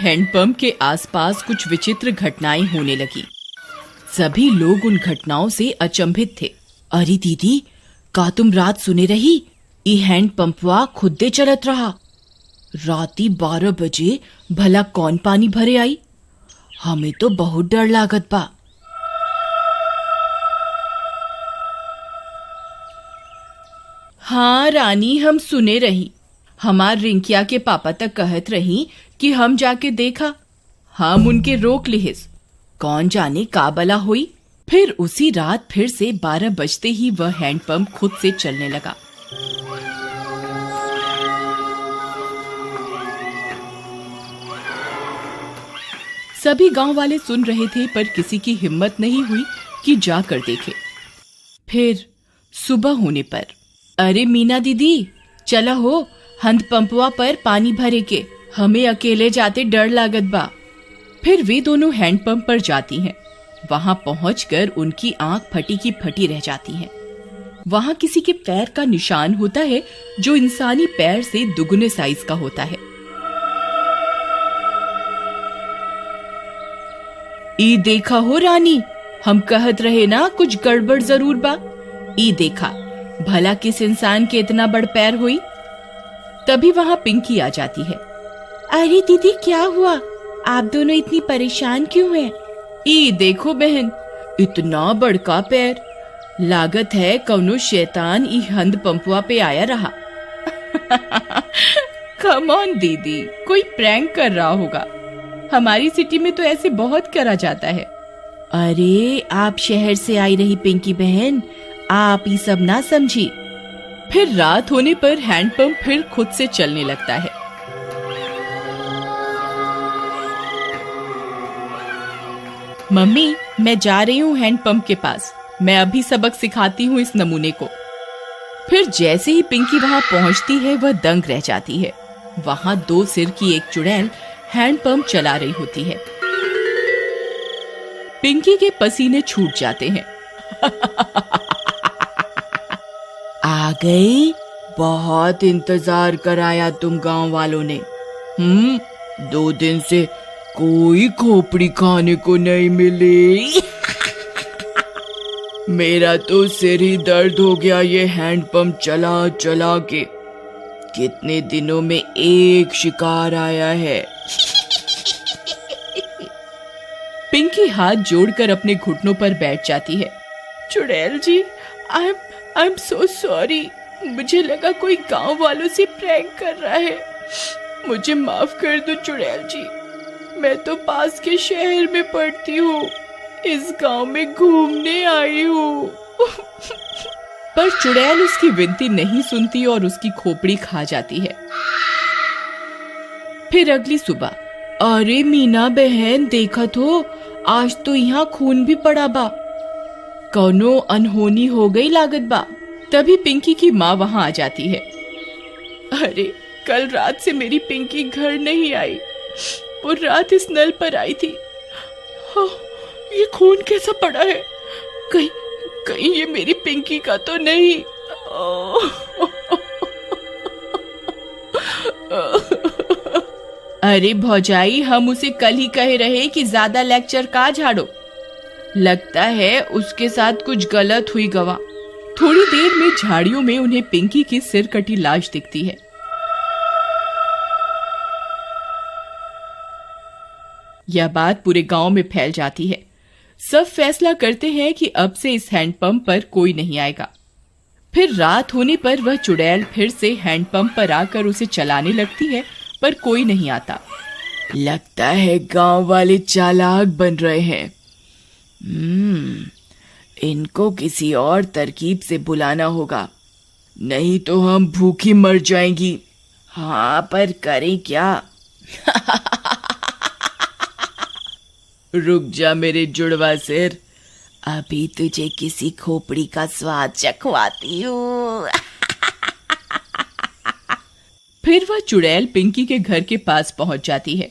Handpump के आसपास कुछ विचित्र घटनाएं होने लगी। सभी लोग उन घटनाओं से अचंभित थे। अरे दीदी, का तुम रात सुने रही? ई हैंडपंपवा खुदे चलत रहा। राती 12 बजे भला कौन पानी भरे आई? हमें तो बहुत डर लागत बा। हाँ रानी, हम सुने रही। हमार रिंकिया के पापा तक कहत रही कि हम जाके देखा। हम उनके रोक लिहिस। कौन जाने का बला हुई। फिर उसी रात फिर से 12 बजते ही वह हैंडपंप खुद से चलने लगा। सभी गांव वाले सुन रहे थे, पर किसी की हिम्मत नहीं हुई कि जाकर देखे। फिर सुबह होने पर, अरे मीना दीदी, चला हो हैंडपंपवा पर पानी भरे के, हमें अकेले जाते डर लागत बा। फिर वे दोनों हैंडपंप पर जाती हैं। वहां पहुंचकर उनकी आंख फटी की फटी रह जाती है। वहां किसी के पैर का निशान होता है जो इंसानी पैर से दुगने साइज का होता है। ई देखा हो रानी, हम कहत रहे ना कुछ गड़बड़ जरूर बा। ई देखा, भला किस इंसान के इतना बड़ पैर हुई। तभी वहां पिंकी आ जाती है। अरे दीदी, क्या हुआ? आप दोनों इतनी परेशान क्यों हैं? ई देखो बहन, इतना बड़का पैर। लागत है कौनो शैतान ई हैंडपंपवा पे आया रहा। कम ऑन दीदी, कोई प्रैंक कर रहा होगा। हमारी सिटी में तो ऐसे बहुत करा जाता है। अरे आप शहर से आई रही पिंकी बहन, आप ये सब ना समझी। फिर रात होने पर हैंडपंप फिर खुद से चलने लगता है। मम्मी, मैं जा रही हूँ हैंडपंप के पास। मैं अभी सबक सिखाती हूँ इस नमूने को। फिर जैसे ही पिंकी वहां पहुंचती है, वह दंग रह जाती है। वहां 2 सिर की एक चुड़ैल हैंडपंप चला रही होती है। पिंकी के पसीने छूट जाते हैं। आ गई? बहुत इंतजार कराया तुम गांव वालों ने। 2 दिन से कोई खोपड़ी खाने को नहीं मिली। मेरा तो सिर ही दर्द हो गया ये हैंडपंप चला चला के। कितने दिनों में एक शिकार आया है। पिंकी हाथ जोड़कर अपने घुटनों पर बैठ जाती है। चुड़ैल जी, आई एम सो सॉरी। मुझे लगा कोई गांव वालों से प्रैंक कर रहा है। मुझे माफ कर दो चुड़ैल जी। मैं तो पास के शहर में पढ़ती हूँ, इस गांव में घूमने आई हूँ। पर चुड़ैल उसकी विनती नहीं सुनती और उसकी खोपड़ी खा जाती है। फिर अगली सुबह, अरे मीना बहन, देखत हो आज तो यहाँ खून भी पड़ा बा। कौनो अनहोनी हो गई लागत बा। तभी पिंकी की माँ वहां आ जाती है। अरे कल रात से मेरी पिंकी घर नहीं आई। वो रात इस नल पर आई थी। हाँ, ये खून कैसा पड़ा है? कहीं ये मेरी पिंकी का तो नहीं। अरे भौजाई, हम उसे कल ही कहे रहे कि ज्यादा लेक्चर का झाड़ो। लगता है उसके साथ कुछ गलत हुई गवा। थोड़ी देर में झाड़ियों में उन्हें पिंकी की सिर कटी लाश दिखती है। यह बात पूरे गांव में फैल जाती है। सब फैसला करते हैं कि अब से इस हैंडपंप पर कोई नहीं आएगा। फिर रात होने पर वह चुड़ैल फिर से हैंडपंप पर आकर उसे चलाने लगती है, पर कोई नहीं आता। लगता है गांव वाले चालाक बन रहे हैं। इनको किसी और तरकीब से बुलाना होगा, नहीं तो हम भूखी मर जाएंगी। हाँ, पर करें क्या? रुक जा मेरे जुड़वा सिर, अभी तुझे किसी खोपड़ी का स्वाद चखवाती हूँ। फिर वह चुड़ैल पिंकी के घर के पास पहुंच जाती है।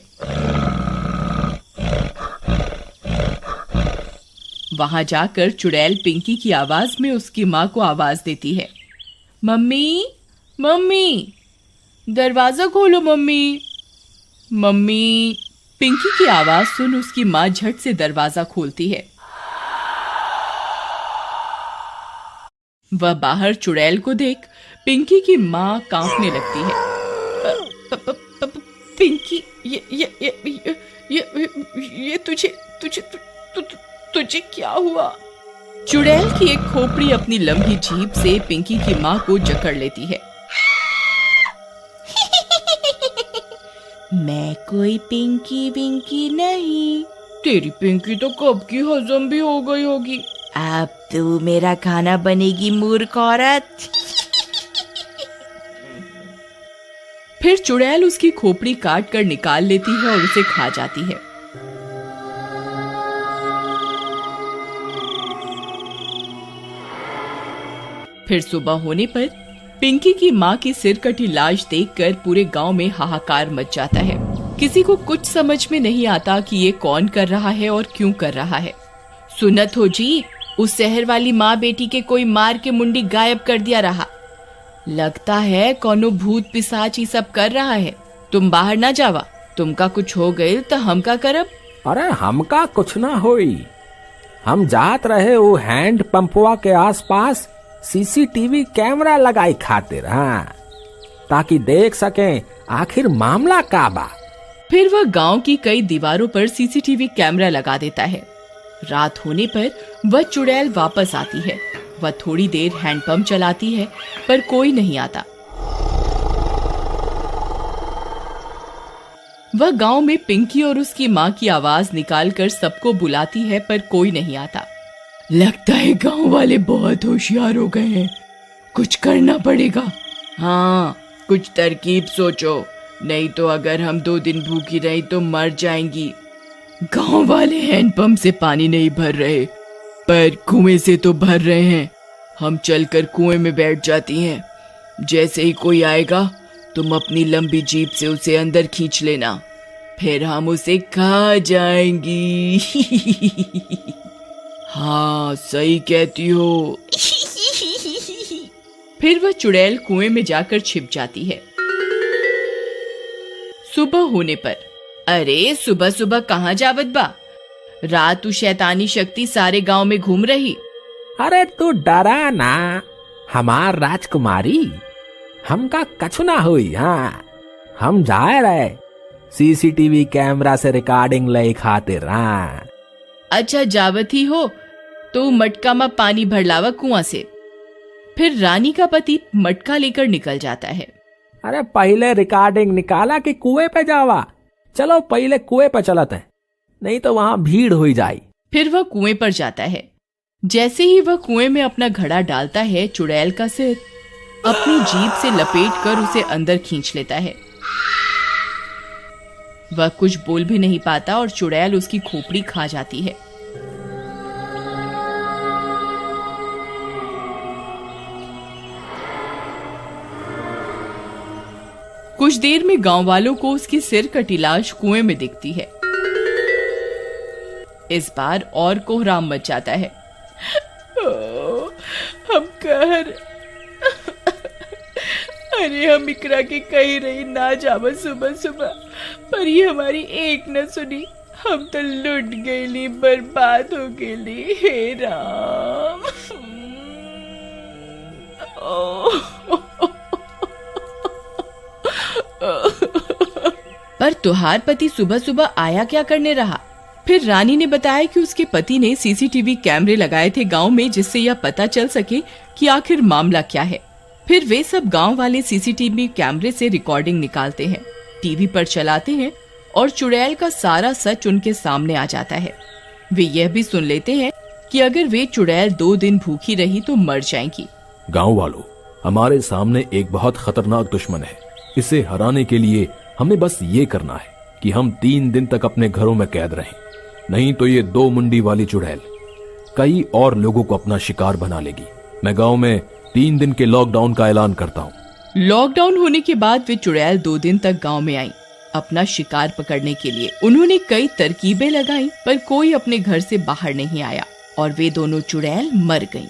वहां जाकर चुड़ैल पिंकी की आवाज में उसकी माँ को आवाज देती है। मम्मी, मम्मी, दरवाजा खोलो मम्मी। मम्मी, पिंकी की आवाज सुन उसकी माँ झट से दरवाजा खोलती है। वह बाहर चुड़ैल को देख पिंकी की माँ कांपने लगती है। पिंकी, ये तुझे क्या हुआ? चुड़ैल की एक खोपड़ी अपनी लंबी जीभ से पिंकी की माँ को जकड़ लेती है। मैं कोई पिंकी विंकी नहीं। तेरी पिंकी तो कब की हजम भी हो गई होगी। अब तू मेरा खाना बनेगी मूर्ख औरत। फिर चुड़ैल उसकी खोपड़ी काट कर निकाल लेती है और उसे खा जाती है। फिर सुबह होने पर पिंकी की माँ की सिर कटी लाश देखकर पूरे गांव में हाहाकार मच जाता है। किसी को कुछ समझ में नहीं आता कि ये कौन कर रहा है और क्यों कर रहा है। सुनत हो जी, उस शहर वाली माँ बेटी के कोई मार के मुंडी गायब कर दिया रहा। लगता है कोनो भूत पिशाच ही सब कर रहा है। तुम बाहर ना जावा, तुमका कुछ हो गए तो हम का करब? अरे हमका कुछ ना होई। हम जात रहे वो हैंड पंपवा के आसपास सीसीटीवी कैमरा लगाई खातिर, हाँ, ताकि देख सकें आखिर मामला का बा। फिर वह गांव की कई दीवारों पर सीसीटीवी कैमरा लगा देता है। रात होने पर वह चुड़ैल वापस आती है। वह थोड़ी देर हैंडपंप चलाती है पर कोई नहीं आता। वह गांव में पिंकी और उसकी माँ की आवाज निकालकर सबको बुलाती है पर कोई नहीं आता। लगता है गांव वाले बहुत होशियार हो गए हैं, कुछ करना पड़ेगा। हाँ, कुछ तरकीब सोचो, नहीं तो अगर हम 2 दिन भूखी रही तो मर जाएंगी। गांव वाले हैंडपंप से पानी नहीं भर रहे पर कुएं से तो भर रहे हैं। हम चलकर कुएं में बैठ जाती हैं। जैसे ही कोई आएगा तुम अपनी लंबी जीभ से उसे अंदर खींच लेना, फिर हम उसे खा जाएंगी। हाँ, सही कहती हो। फिर वह चुड़ैल कुएं में जाकर छिप जाती है। सुबह होने पर, अरे सुबह सुबह कहाँ जावत बा? रात शैतानी शक्ति सारे गांव में घूम रही। अरे तू डरा ना, हमार राजकुमारी, हमका कछु ना हुई। हाँ, हम जाए रहे सीसीटीवी कैमरा से रिकॉर्डिंग ले खातिर। हाँ, अच्छा जावत ही हो तो मटका में पानी भर लावा कुआं से। फिर रानी का पति मटका लेकर निकल जाता है। अरे पहले रिकॉर्डिंग निकाला कि कुएं पे जावा? चलो पहले कुएं पे चलते हैं, नहीं तो वहां भीड़ हो जाए। फिर वह कुएं पर जाता है। जैसे ही वह कुएं में अपना घड़ा डालता है, चुड़ैल का सिर अपनी जीभ से लपेटकर उसे अंदर खींच लेता है। वह कुछ बोल भी नहीं पाता और चुड़ैल उसकी खोपड़ी खा जाती है। कुछ देर में गांव वालों को उसकी सिर कटी लाश कुएं में दिखती है। इस बार और कोहराम मच जाता है। हम कहर, अरे हम इकरा के कही रही ना जावा सुबह सुबह, पर ये हमारी एक न सुनी। हम तो लुट गईली, बर्बाद हो गईली। हे राम। पर तुहार पति सुबह सुबह आया क्या करने रहा? फिर रानी ने बताया कि उसके पति ने सीसीटीवी कैमरे लगाए थे गांव में, जिससे यह पता चल सके कि आखिर मामला क्या है। फिर वे सब गांव वाले सीसीटीवी कैमरे से रिकॉर्डिंग निकालते हैं, टीवी पर चलाते हैं और चुड़ैल का सारा सच उनके सामने आ जाता है। वे यह भी सुन लेते हैं कि अगर वे चुड़ैल 2 दिन भूखी रही तो मर जाएंगी। गांव वालों, हमारे सामने एक बहुत खतरनाक दुश्मन है। इसे हराने के लिए हमें बस ये करना है कि हम 3 दिन तक अपने घरों में कैद रहें, नहीं तो ये 2 मुंडी वाली चुड़ैल कई और लोगों को अपना शिकार बना लेगी। मैं गांव में 3 दिन के लॉकडाउन का ऐलान करता हूँ। लॉकडाउन होने के बाद वे चुड़ैल 2 दिन तक गांव में आई अपना शिकार पकड़ने के लिए। उन्होंने कई तरकीबें लगाई पर कोई अपने घर से बाहर नहीं आया और वे दोनों चुड़ैल मर गईं।